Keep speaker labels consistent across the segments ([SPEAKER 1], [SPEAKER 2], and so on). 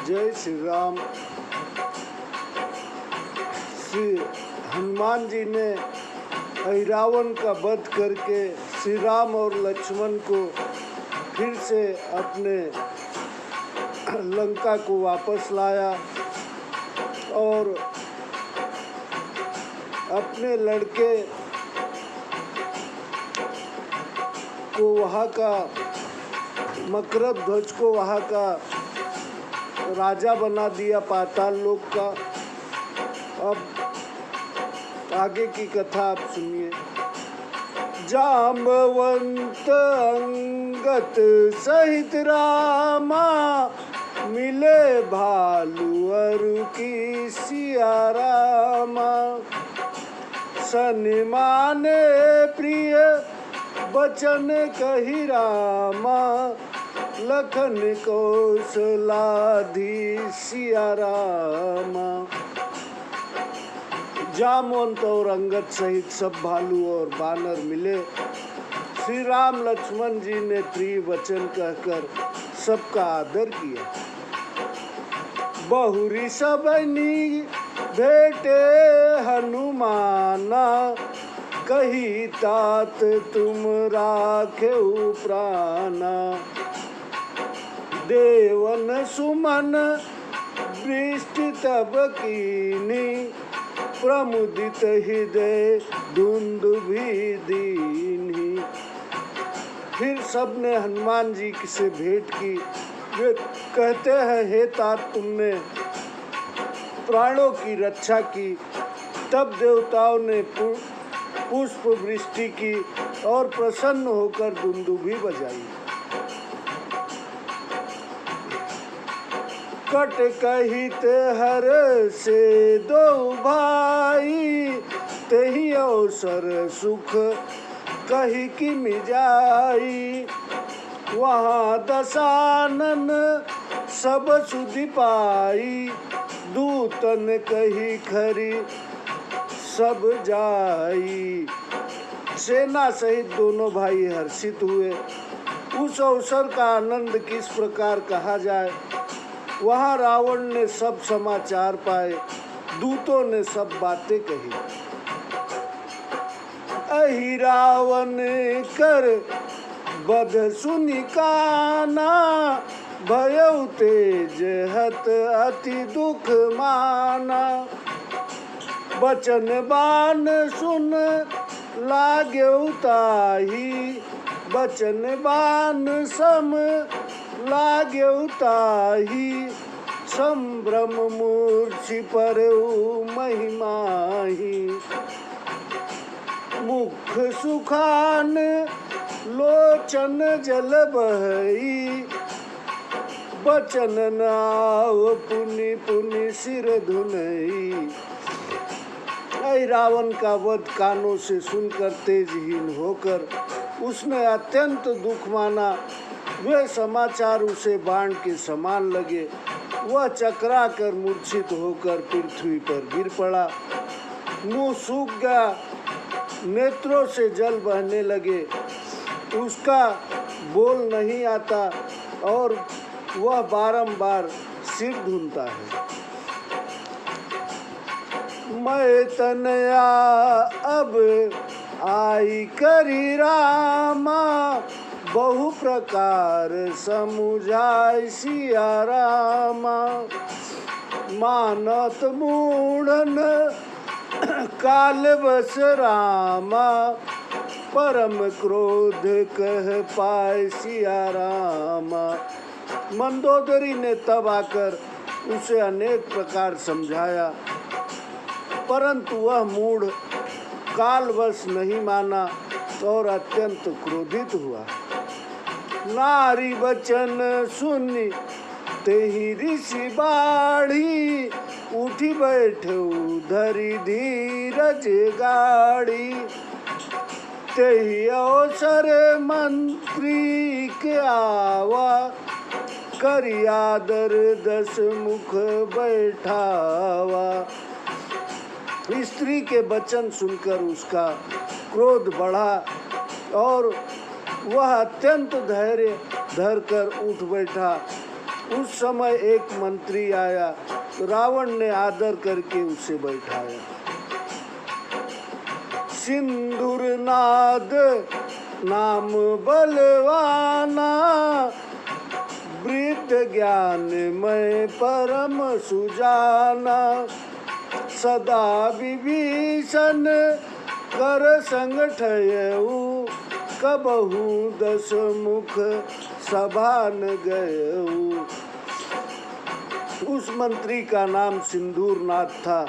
[SPEAKER 1] जय श्री राम। श्री हनुमान जी ने रावण का वध करके श्री राम और लक्ष्मण को फिर से अपने लंका को वापस लाया और अपने लड़के को वहाँ का मकरध्वज को वहाँ का राजा बना दिया पाताल लोक का। अब आगे की कथा आप सुनिए। जाम्बवंत अंगत सहित रामा, मिले भालू अरु की सिया रामा। सन्माने प्रिय बचन कही रामा, लखन कौशलाधि सिया रामा। जामवंत और अंगद सहित सब भालू और बानर मिले। श्री राम लक्ष्मण जी ने प्रिय वचन कहकर सबका आदर किया। बहुरी सबनी भेटे हनुमाना, कही तात तुम राखेउ प्राणा। देवन सुमन वृष्टि तब कीनी, प्रमुदित हृदय दुंदुभि दीन्ही। फिर सबने हनुमान जी से भेंट की। वे कहते हैं, हे तात तुमने प्राणों की रक्षा की। तब देवताओं ने पुष्प वृष्टि की और प्रसन्न होकर दुंदुभि बजाई। कट कहित हर से दो भाई, तेहि अवसर सुख कही कि मिजाई। वहाँ दशानन सब सुधि पाई, दूतन कही खरी सब जाई। सेना सहित दोनों भाई हर्षित हुए। उस अवसर का आनंद किस प्रकार कहा जाए। वहाँ रावण ने सब समाचार पाए, दूतों ने सब बातें कही। अहि रावण कर बध सुनि काना, भयउ तेज हत अति दुख माना। बचन बान सुन लाग्यउ ताहि, बचन बान सम लाग्यउ ताहि। संभ्रम मूर्छि परउ महिमाहि, मुख सुखान लोचन जल बहई। बचन नाव पुनि पुनि सिर धुनई। रावण का वध कानों से सुनकर तेजहीन होकर उसने अत्यंत दुख माना। वे समाचार उसे बाण के समान लगे। वह चकरा कर मूर्छित होकर पृथ्वी पर गिर पड़ा। मुंह सूख गया, नेत्रों से जल बहने लगे। उसका बोल नहीं आता और वह बारंबार सिर धुनता है। मैं तनया अब आई करी रामा, बहु प्रकार समुझाय सिया रामा। मानत मूढ़न काल बस रामा, परम क्रोध कह पाय सिया रामा। मंदोदरी ने तब आकर उसे अनेक प्रकार समझाया, परंतु वह मूढ़ कालवश नहीं माना और अत्यंत क्रोधित हुआ। नारी वचन सुनि तेहि ऋषि बाढ़ी, उठी बैठऊ धरि धीरज गाड़ी। तेहि अवसर मंत्री के आवा, करि आदर दस मुख बैठावा। स्त्री के वचन सुनकर उसका क्रोध बढ़ा और वह अत्यंत धैर्य धरकर उठ बैठा उस समय एक मंत्री आया तो रावण ने आदर करके उसे बैठाया। सिंदूर नाद नाम बलवाना, वृद्ध ज्ञान में परम सुजाना। सदा विभीषण कर संगठयऊ, कबहू दस मुख सभा न गयऊ। उस मंत्री का नाम सिंदूरनाथ था।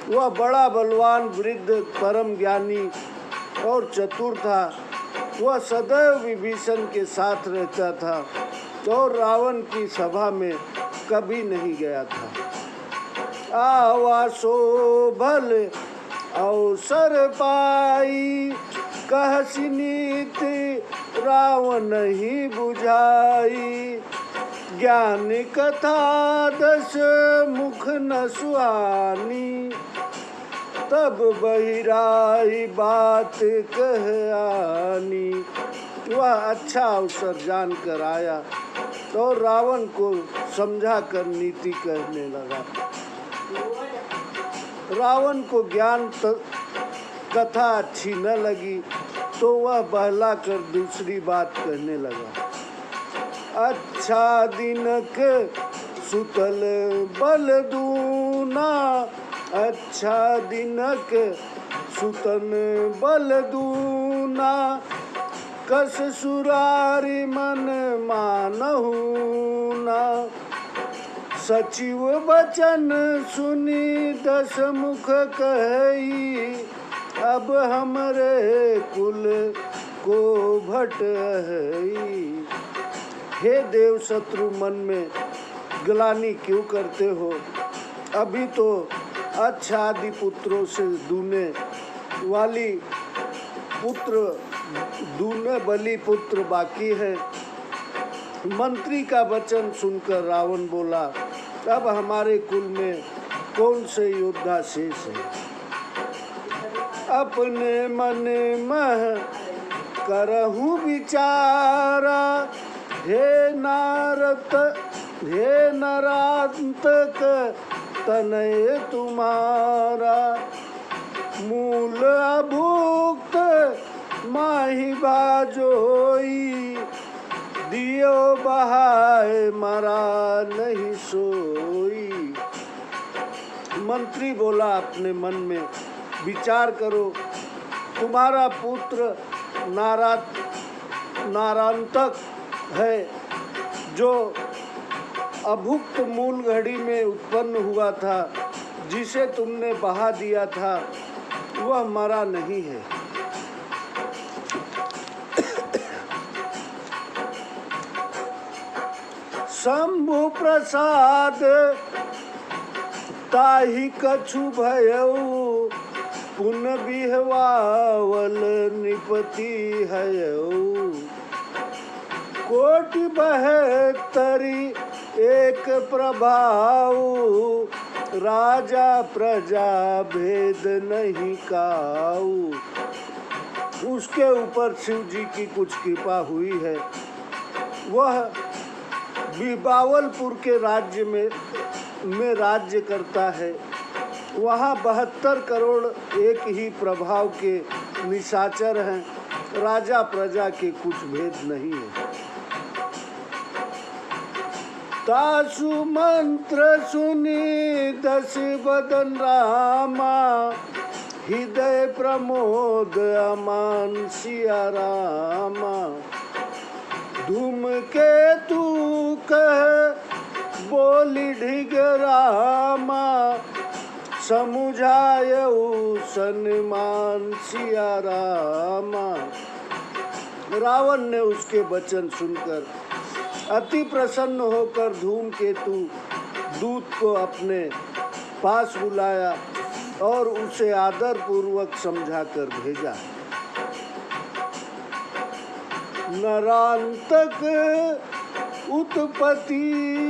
[SPEAKER 1] वह बड़ा बलवान, वृद्ध, परम ज्ञानी और चतुर था। वह सदैव विभीषण के साथ रहता था और रावण की सभा में कभी नहीं गया था। आवासो भल अवसर पाई, कहसी नीति रावण ही बुझाई। ज्ञान कथा दस मुख न सुहानी, तब बहिराई बात कह आनी। वह अच्छा अवसर जान कर आया तो रावण को समझा कर नीति कहने लगा। रावण को ज्ञान कथा अच्छी न लगी तो वह बहला कर दूसरी बात कहने लगा। अच्छा दिनक सुतल बल दूना, अच्छा दिनक सुतन बल दूना। कस सुरारी मन मानहु ना, सचिव बचन सुनी दस मुख कही। अब हमरे कुल को भट है। हे देव, शत्रु मन में ग्लानि क्यों करते हो? अभी तो अच्छा आदि पुत्रों से दूने वाली दूने बलि पुत्र बाकी है। मंत्री का वचन सुनकर रावण बोला, अब हमारे कुल में कौन से योद्धा शेष है? अपने मन मह करहूँ विचारा, हे नरांतक तनय तुम्हारा। मूल अभुक्त माही बाजोई, दियो बहाय मरा नहीं सोई। मंत्री बोला अपने मन में, विचार करो, तुम्हारा पुत्र नारांतक है, जो अभुक्त मूल घड़ी में उत्पन्न हुआ था, जिसे तुमने बहा दिया था, वह मरा नहीं है। शंभु प्रसाद ताहि कछु भयऊ, पुन बिहवावल निपति हयऊ। कोटि बहत्तरी एक प्रभाऊ, राजा प्रजा भेद नहीं काऊ। उसके ऊपर शिव जी की कुछ कृपा हुई है। वह बिबावलपुर के राज्य में राज्य करता है। वहाँ 72 करोड़ एक ही प्रभाव के निशाचर हैं। राजा प्रजा के कुछ भेद नहीं है। तासु मंत्र सुनी दस बदन रामा, हृदय प्रमोद अमान सिया रामा। धूमकेतु कह बोली ढिग रामा, समुझायऊ सन्मान सिया रामा। रावण ने उसके वचन सुनकर अति प्रसन्न होकर धूमकेतु दूत को अपने पास बुलाया और उसे आदर पूर्वक समझाकर भेजा। नरांतक उत्पत्ति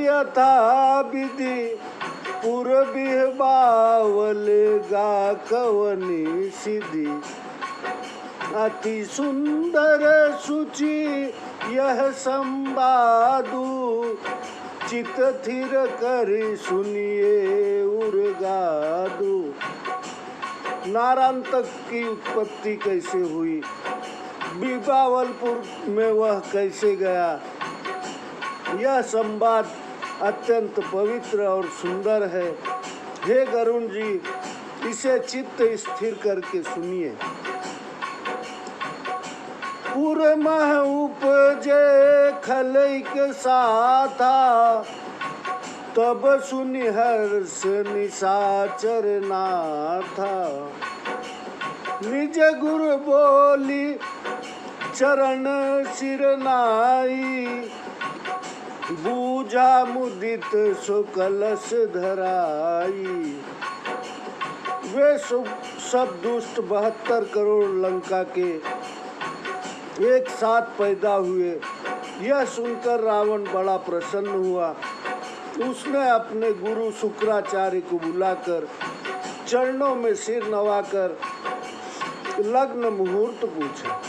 [SPEAKER 1] यथा विधि, पुरबिह बावल गा कवनी सिद्धि। अति सुंदर सुचि यह संवादु, चित थिर करी सुनिए उर्गादु। नारायण तक की उत्पत्ति कैसे हुई, बीबावलपुर में वह कैसे गया, यह संवाद अत्यंत पवित्र और सुंदर है। हे गरुण जी, इसे चित्त स्थिर करके सुनिए। पुरमह उपजे खलैक साथा, तब सुनि हर्ष निशाचर नाथा। निज गुरु बोली चरण सिर नाई, बूझा मुदित सो कलश धराई। वे सब दुष्ट 72 करोड़ लंका के एक साथ पैदा हुए। यह सुनकर रावण बड़ा प्रसन्न हुआ। उसने अपने गुरु शुक्राचार्य को बुलाकर चरणों में सिर नवाकर लग्न मुहूर्त पूछा।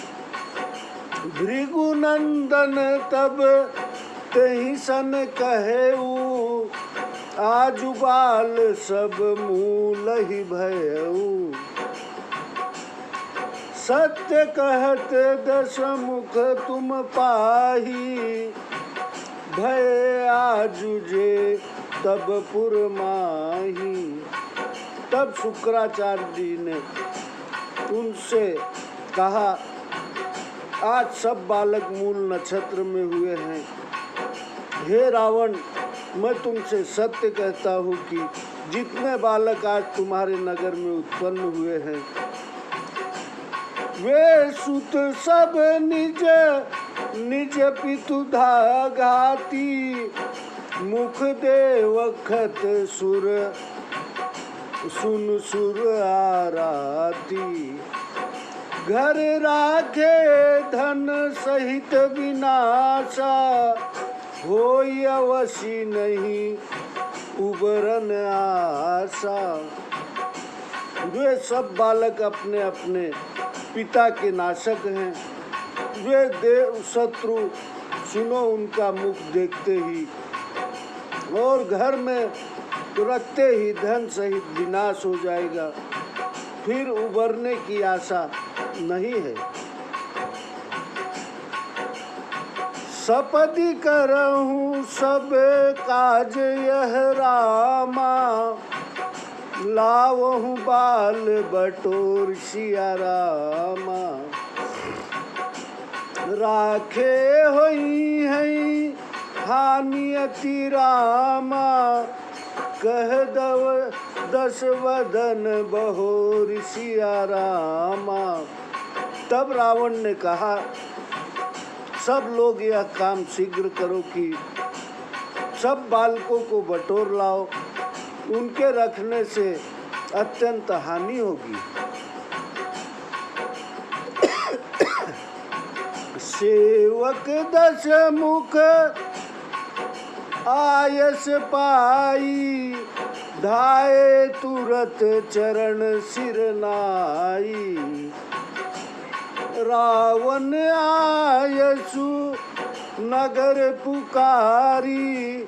[SPEAKER 1] भृगुनंदन तब तेहि सन कहेऊ, आजु बाल सब मूल ही भयऊ। सत्य कहते 10 मुख तुम पाही, भय आजु जे तब पुर माही। तब शुक्राचार्य जी ने उनसे कहा, आज सब बालक मूल नक्षत्र में हुए हैं। हे रावण, मैं तुमसे सत्य कहता हूँ कि जितने बालक आज तुम्हारे नगर में उत्पन्न हुए हैं, वे सुत सब निज निज पितु घाती। मुख देवखत सुर सुन सुर आराती। घर राखे धन सहित विनाशा, होई अवश्य नहीं उबरन आशा। वे सब बालक अपने अपने पिता के नाशक हैं। वे देव शत्रु सुनो उनका मुख देखते ही, और घर में रखते ही धन सहित विनाश हो जाएगा, फिर उबरने की आशा नहीं है। सपदि करहूँ सब काज यह रामा, लावहूँ बाल बटोर सिया रामा। राखे होई है हानि अति रामा, कह दव 10 वदन बहोर सिया रामा। तब रावण ने कहा, सब लोग यह काम शीघ्र करो कि सब बालकों को बटोर लाओ, उनके रखने से अत्यंत हानि होगी। सेवक 10 मुख आयस पाई, धाये तुरत चरण सिर नाई। रावण आयसु नगर पुकारी,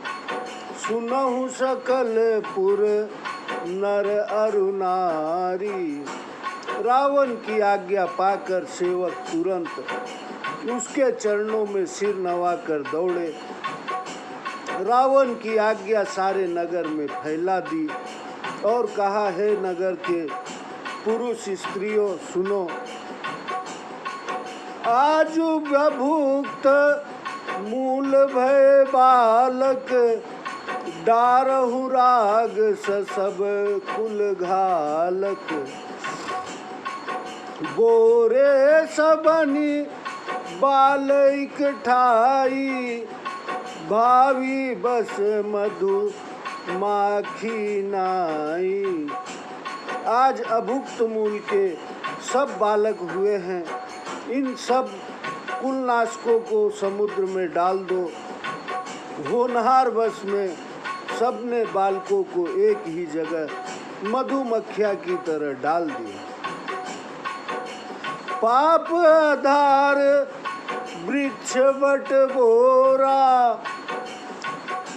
[SPEAKER 1] सुनहु सकल पुर नर अरुनारी। रावण की आज्ञा पाकर सेवक तुरंत उसके चरणों में सिर नवाकर दौड़े। रावण की आज्ञा सारे नगर में फैला दी और कहा, हे नगर के पुरुष स्त्रियों सुनो, आजु बभुक्त मूल भय बालक, डारहु राग सब कुल घालक। बोरे सबनी बालक ठाई, भावी बस मधु माखी नाई। आज अभुक्त मूल के सब बालक हुए हैं, इन सब कुलनाशकों को समुद्र में डाल दो। होनहार वश में सबने बालकों को एक ही जगह मधुमक्खिया की तरह डाल दिया। पाप आधार वृक्ष बट बोरा,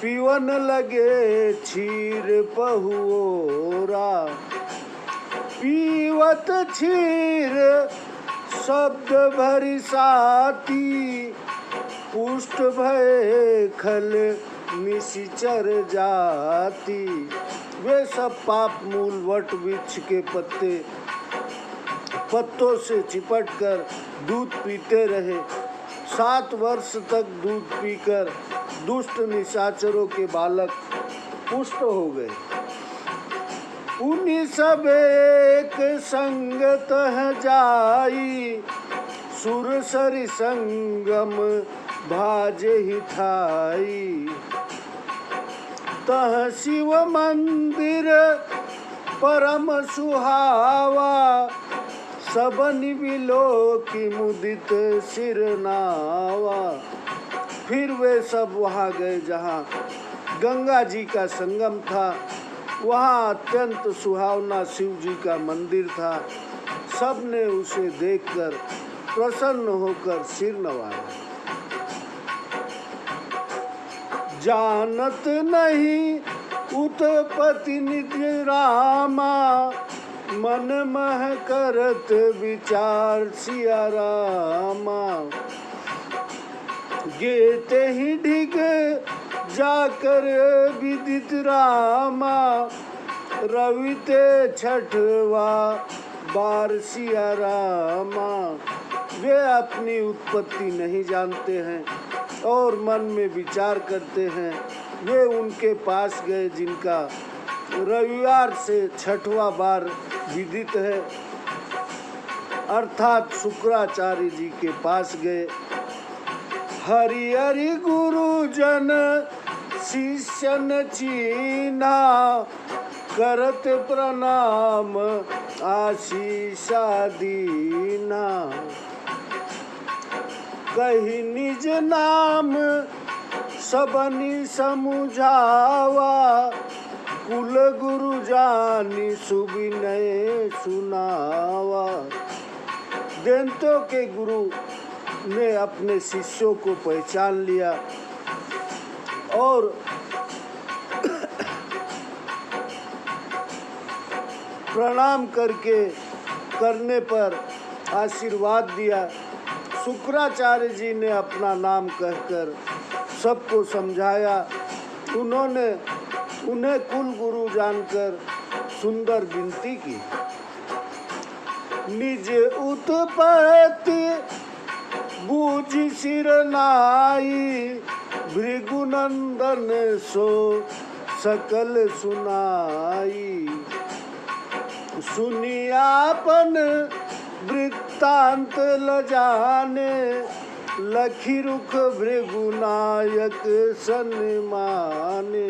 [SPEAKER 1] पीवन लगे क्षीर पहुओरा। पीवत क्षीर शब्द भरी साती, पुष्ट भय खल निशिचर जाती। वे सब पाप मूल वट वृक्ष के पत्तों से चिपट कर दूध पीते रहे। 7 वर्ष तक दूध पीकर दुष्ट निशाचरों के बालक पुष्ट हो गए। उन्हीं सब एक संगत जाई, सुरसरी संगम भाजे हिठाई। तह शिव मंदिर परम सुहावा, सबनि विलोकी मुदित सिरनावा। फिर वे सब वहाँ गए जहाँ गंगा जी का संगम था। वहाँ अत्यंत सुहावना शिव जी का मंदिर था। सबने उसे देखकर प्रसन्न होकर सिर नवाया। जानत नहीं उत्पत्ति निधि रामा, मन मह करत विचार सिया रामा। गेते ही ढिग जाकर विदित रामा, रविते छठवा बार सिया रामा। वे अपनी उत्पत्ति नहीं जानते हैं और मन में विचार करते हैं। वे उनके पास गए जिनका रविवार से 6वां बार विदित है, अर्थात शुक्राचार्य जी के पास गए। हरि हरि गुरुजन शिष्यन चीना, करत प्रणाम आशीषा दीना। कही निज नाम सबनी समुझावा, कुल गुरु जानी सुविनय सुनावा। देंतो के गुरु ने अपने शिष्यों को पहचान लिया और प्रणाम करने पर आशीर्वाद दिया। शुक्राचार्य जी ने अपना नाम कहकर सबको समझाया। उन्होंने उन्हें कुल गुरु जानकर सुंदर विनती की। निज उत्पत्ति बूझ सिर नाई, भृगुनंदन सो सकल सुनाई। सुनियापन वृत्तांत ल जाने, लखी रुख भृगुनायक सन्माने।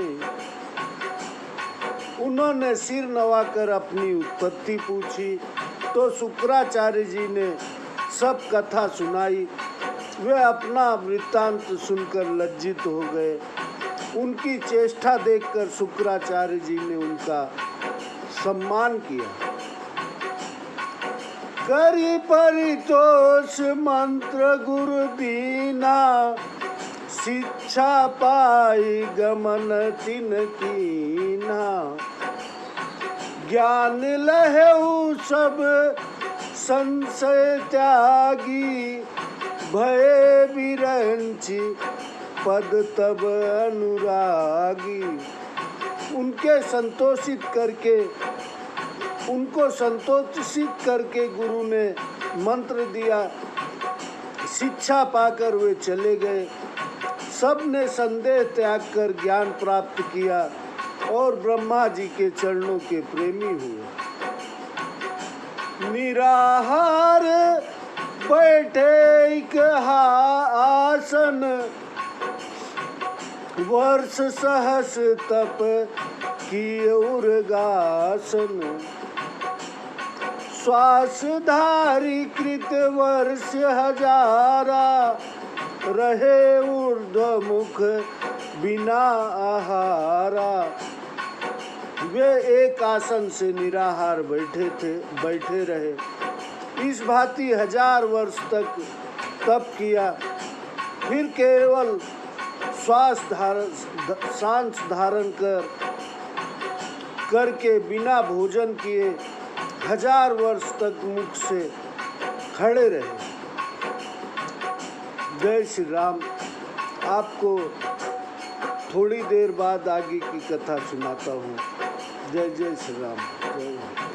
[SPEAKER 1] उन्होंने सिर नवाकर अपनी उत्पत्ति पूछी तो शुक्राचार्य जी ने सब कथा सुनाई। वे अपना वृत्तांत सुनकर लज्जित हो गए। उनकी चेष्टा देखकर शुक्राचार्य जी ने उनका सम्मान किया। करी परितोष मंत्र गुरु दीना, शिक्षा पाई गमन तिन कीना। ज्ञान लहेउ सब संशय त्यागी, भय विरंची पद तब अनुरागी। उनको संतोषित करके गुरु ने मंत्र दिया। शिक्षा पाकर वे चले गए। सब ने संदेह त्याग कर ज्ञान प्राप्त किया और ब्रह्मा जी के चरणों के प्रेमी हुए। निराहार बैठे एक आसन, वर्ष सहस तप किए उर्गासन। श्वास धारी कृत वर्ष हजारा, रहे ऊर्ध्व मुख बिना आहारा। वे एक आसन से निराहार बैठे रहे। इस भांति 1000 वर्ष तक तप किया। फिर केवल सांस धारण करके बिना भोजन किए 1000 वर्ष तक मुख से खड़े रहे। जय श्री राम। आपको थोड़ी देर बाद आगे की कथा सुनाता हूँ। जय जय श्री राम। जय